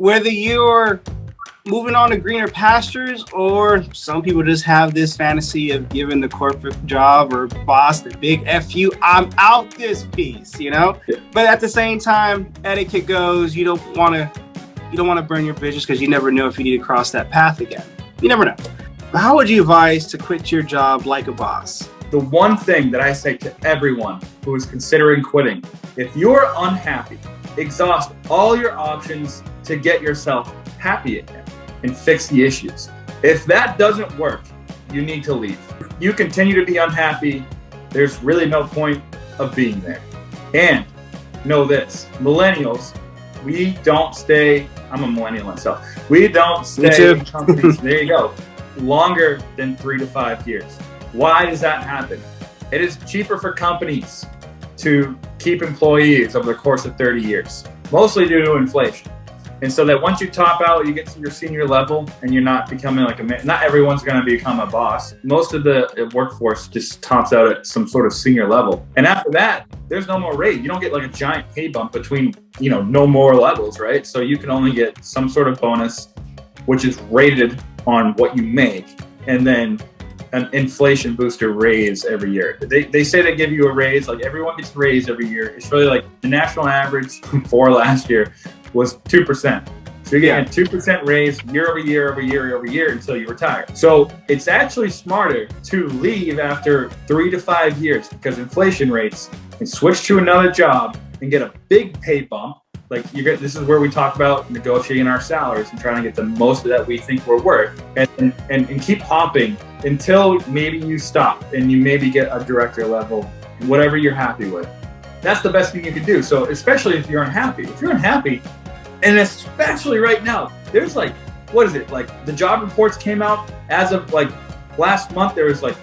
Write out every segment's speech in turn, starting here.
whether you're moving on to greener pastures, or some people just have this fantasy of giving the corporate job or boss the big F you, I'm out this piece, you know? But at the same time, etiquette goes, you don't want to burn your bridges because you never know if you need to cross that path again. You never know. But how would you advise to quit your job like a boss? The one thing that I say to everyone who is considering quitting, if you're unhappy, exhaust all your options to get yourself happy again and fix the issues. If that doesn't work, you need to leave. If you continue to be unhappy, there's really no point of being there. And know this, millennials, we don't stay, I'm a millennial myself, we don't stay in companies, there you go, longer than 3 to 5 years. Why does that happen? It is cheaper for companies to keep employees over the course of 30 years, mostly due to inflation. And so that once you top out, you get to your senior level and you're not becoming like not everyone's going to become a boss. Most of the workforce just tops out at some sort of senior level. And after that, there's no more raise. You don't get like a giant pay bump between, no more levels, right? So you can only get some sort of bonus, which is rated on what you make. And then an inflation booster raise every year. They say they give you a raise, like everyone gets raised every year. It's really like the national average for last year was 2%. So you're getting a 2% raise year over year, over year, over year until you retire. So it's actually smarter to leave after 3 to 5 years because inflation rates, and switch to another job and get a big pay bump. Like this is where we talk about negotiating our salaries and trying to get the most that we think we're worth, and keep hopping until maybe you stop and you maybe get a director level, whatever you're happy with. That's the best thing you can do. So especially if you're unhappy, and especially right now, there's like, what is it? Like the job reports came out as of like last month, there was like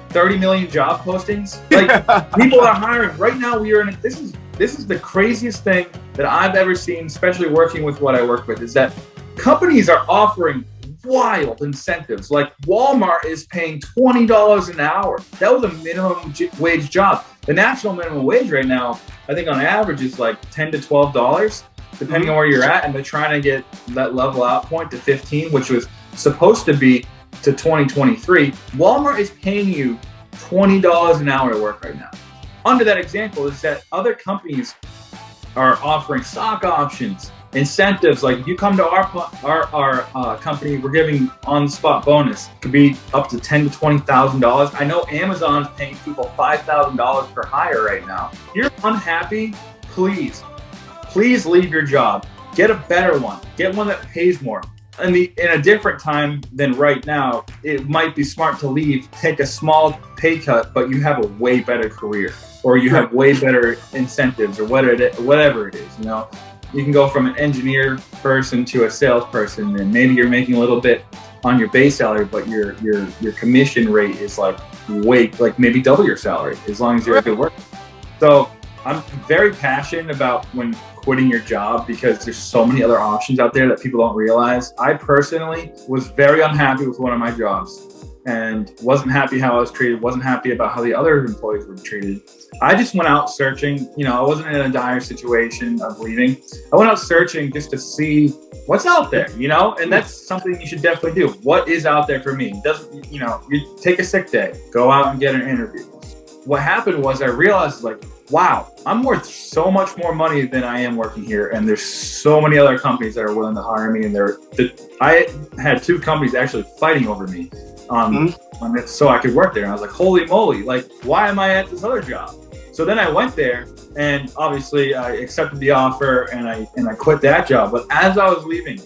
30 million job postings. Like people are hiring right now. This is the craziest thing that I've ever seen, especially working with what I work with, is that companies are offering wild incentives. Like Walmart is paying $20 an hour. That was a minimum wage job. The national minimum wage right now, I think on average is like $10 to $12, depending on where you're at. And they're trying to get that level out point to 15, which was supposed to be to 2023. Walmart is paying you $20 an hour to work right now. Under that example is that other companies are offering stock options, incentives. Like you come to our company, we're giving on-the-spot bonus. It could be up to $10,000 to $20,000. I know Amazon's paying people $5,000 per hire right now. If you're unhappy, please leave your job. Get a better one. Get one that pays more. In a different time than right now, it might be smart to leave, take a small pay cut, but you have a way better career, or you have way better incentives, or whatever it is. You can go from an engineer person to a salesperson, and maybe you're making a little bit on your base salary, but your commission rate is like maybe double your salary as long as you're a good worker. So I'm very passionate about when quitting your job, because there's so many other options out there that people don't realize. I personally was very unhappy with one of my jobs and wasn't happy how I was treated, wasn't happy about how the other employees were treated. I just went out searching. I wasn't in a dire situation of leaving. I went out searching just to see what's out there, and that's something you should definitely do. What is out there for me? You take a sick day, go out and get an interview. What happened was I realized, wow, I'm worth so much more money than I am working here. And there's so many other companies that are willing to hire me. And I had 2 companies actually fighting over me on it so I could work there. And I was like, holy moly, why am I at this other job? So then I went there, and obviously I accepted the offer and I quit that job. But as I was leaving,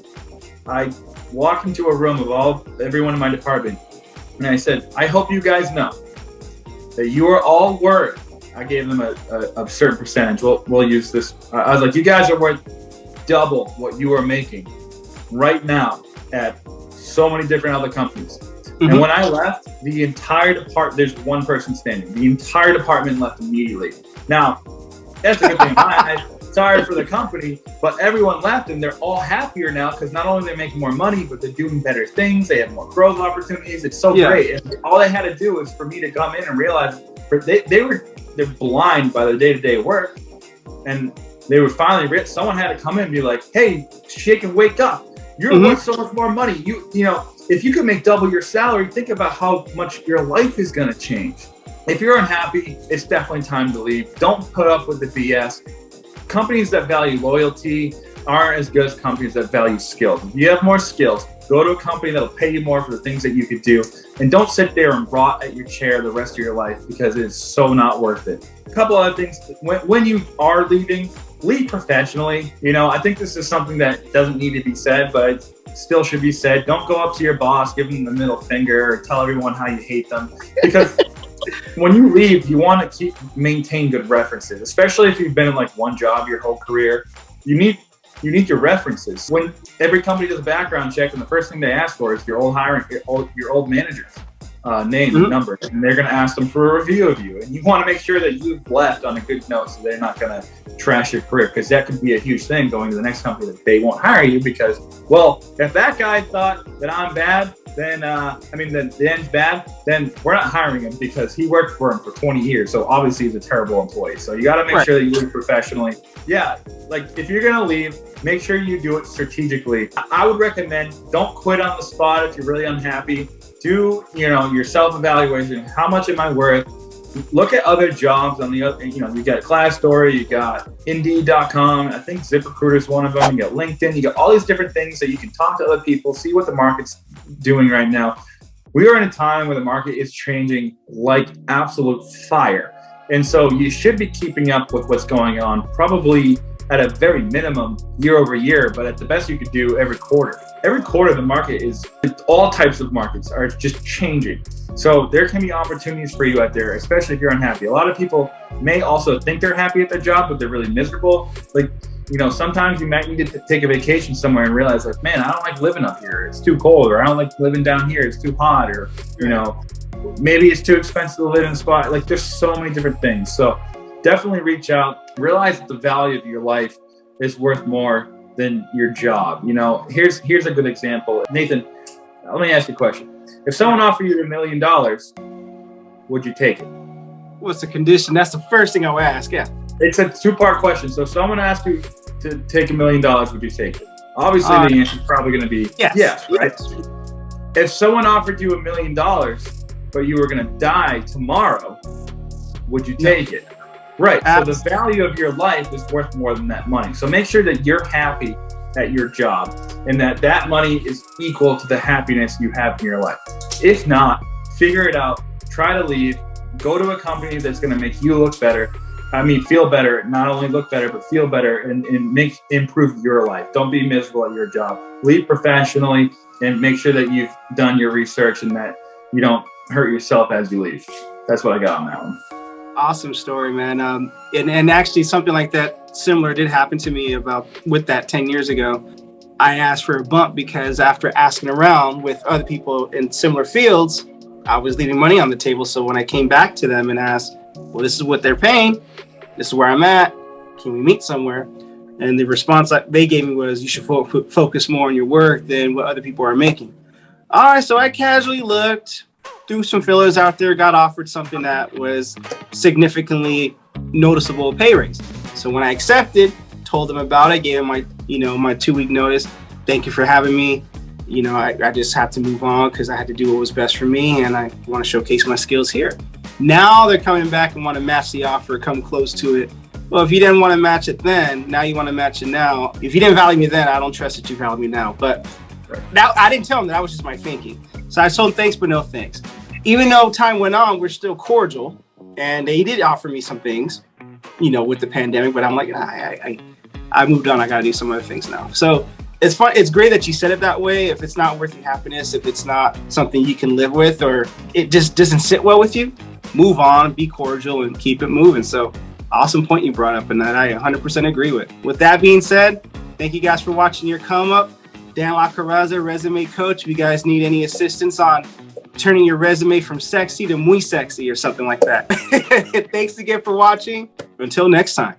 I walked into a room of everyone in my department, and I said, I hope you guys know that you are all worth, I gave them a certain percentage. We'll use this. I was like, you guys are worth double what you are making right now at so many different other companies. And when I left, the entire department, there's one person standing. The entire department left immediately. Now, that's a good thing. I'm sorry for the company, but everyone left, and they're all happier now because not only are they making more money, but they're doing better things. They have more growth opportunities. It's so great. And all they had to do was for me to come in and realize they're blind by the day-to-day work. And they would finally, someone had to come in and be like, hey, shake and wake up. You're worth so much more money. You know, if you could make double your salary, think about how much your life is going to change. If you're unhappy, it's definitely time to leave. Don't put up with the BS. Companies that value loyalty aren't as good as companies that value skills. If you have more skills, go to a company that'll pay you more for the things that you could do. And don't sit there and rot at your chair the rest of your life, because it's so not worth it. A couple other things. When you are leaving, leave professionally. You know, I think this is something that doesn't need to be said, but it still should be said. Don't go up to your boss, give them the middle finger, or tell everyone how you hate them. Because when you leave, you want to maintain good references, especially if you've been in like one job your whole career. You need your references. When every company does a background check, and the first thing they ask for is your old old manager's name and number, and they're going to ask them for a review of you. And you want to make sure that you've left on a good note, so they're not going to trash your career, because that could be a huge thing going to the next company, that they won't hire you because, well, if that guy thought that I'm bad, then the end's bad, then we're not hiring him because he worked for him for 20 years. So obviously he's a terrible employee. So you got to make sure that you leave professionally. Yeah, like if you're going to leave, make sure you do it strategically. I would recommend don't quit on the spot if you're really unhappy. Do, your self-evaluation. How much am I worth? Look at other jobs on the other, you got Glassdoor, you got Indeed.com. I think ZipRecruiter is one of them. You got LinkedIn. You got all these different things that you can talk to other people, see what the market's doing right now. We are in a time where the market is changing like absolute fire. And so you should be keeping up with what's going on, probably at a very minimum year over year, but at the best you could do every quarter. Every quarter, the market all types of markets are just changing. So there can be opportunities for you out there, especially if you're unhappy. A lot of people may also think they're happy at their job, but they're really miserable. Like, sometimes you might need to take a vacation somewhere and realize, like, man, I don't like living up here. It's too cold. Or I don't like living down here. It's too hot. Or, maybe it's too expensive to live in a spot. Like, there's so many different things. So definitely reach out. Realize that the value of your life is worth more than your job. Here's a good example. Nathan, let me ask you a question. If someone offered you $1 million, would you take it? What's the condition? That's the first thing I would ask. Yeah. It's a two-part question. So if someone asked you to take $1 million, would you take it? Obviously, the answer is probably going to be yes, right? Yes. If someone offered you $1 million, but you were going to die tomorrow, would you take it? Right. So the value of your life is worth more than that money. So make sure that you're happy at your job and that money is equal to the happiness you have in your life. If not, figure it out, try to leave, go to a company that's going to make you look better. Feel better, not only look better, but feel better and improve your life. Don't be miserable at your job. Leave professionally and make sure that you've done your research and that you don't hurt yourself as you leave. That's what I got on that one. Awesome story, man. And actually something like that similar did happen to me with that 10 years ago. I asked for a bump because after asking around with other people in similar fields, I was leaving money on the table. So when I came back to them and asked, well, this is what they're paying, this is where I'm at, can we meet somewhere? And the response that they gave me was, you should focus more on your work than what other people are making. All right, so I casually looked, threw some fillers out there, got offered something that was significantly noticeable pay raise. So when I accepted, told them about it, gave them my 2-week notice. Thank you for having me. I just had to move on because I had to do what was best for me, and I want to showcase my skills here. Now they're coming back and want to match the offer, come close to it. Well, if you didn't want to match it then, now you want to match it now. If you didn't value me then, I don't trust that you value me now. But now I didn't tell them that was just my thinking. So I told them thanks, but no thanks. Even though time went on, we're still cordial, and they did offer me some things, with the pandemic. But I'm like, I moved on. I got to do some other things now. So it's fun. It's great that you said it that way. If it's not worth your happiness, if it's not something you can live with, or it just doesn't sit well with you, move on, be cordial, and keep it moving. So awesome point you brought up, and that I 100% agree with. With that being said, thank you guys for watching your come up. Dan Lacorazza, resume coach. If you guys need any assistance on turning your resume from sexy to muy sexy or something like that. Thanks again for watching. Until next time.